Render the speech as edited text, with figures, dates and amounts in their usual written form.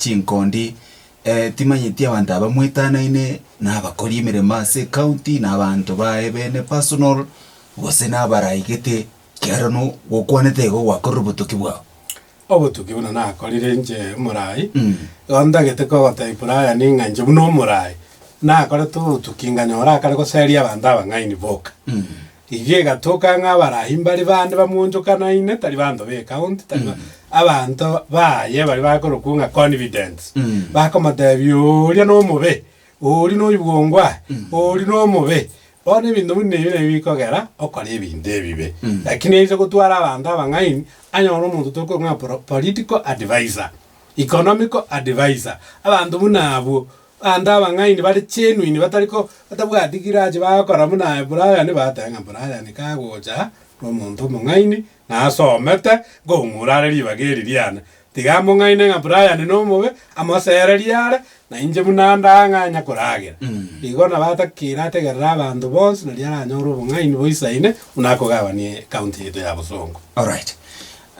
chinkondi timanyiti abantu abamwetanaine n'abakora emirimo ase county n'abantu bae bene personal gose n'abaraigete kiaro no gokwanete go gwakora obotoki bwao obotoki buna nakorire nje omorai ondagete ko gotaiburaya ning'anje buna omorai nakore tukinganyora akare goseria abantu abang'aini boka igie gatoka ng'abarahi mbari bande bamunjukanaine tari bantu be county tari abantu baye bari bakorokunga confidence bakomatebi oria n'omobe ori n'oibwongwa ori n'omobe bono ebinto buna ebire bikogera okora ebinto ebibe lakini ase gotwara abantu abang'aini anyora omonto tokorong'a political advisor economical advisor abantu buna abo anda abang'aini bari genuine batariko batabwatigiraje bakora buna Brian batenga Brian kagocha n'omonto omong'aini nasomete ng'ong'urare ribageri riana tiga mong'aine ng'a Brian n'omobe amosereriare na inje buna ndang'anya koragira igo na batakira ategerera abantu bonsi nari aranyora obong'aini boisaine unakogabanie county yetu ya Bosongo. Alright.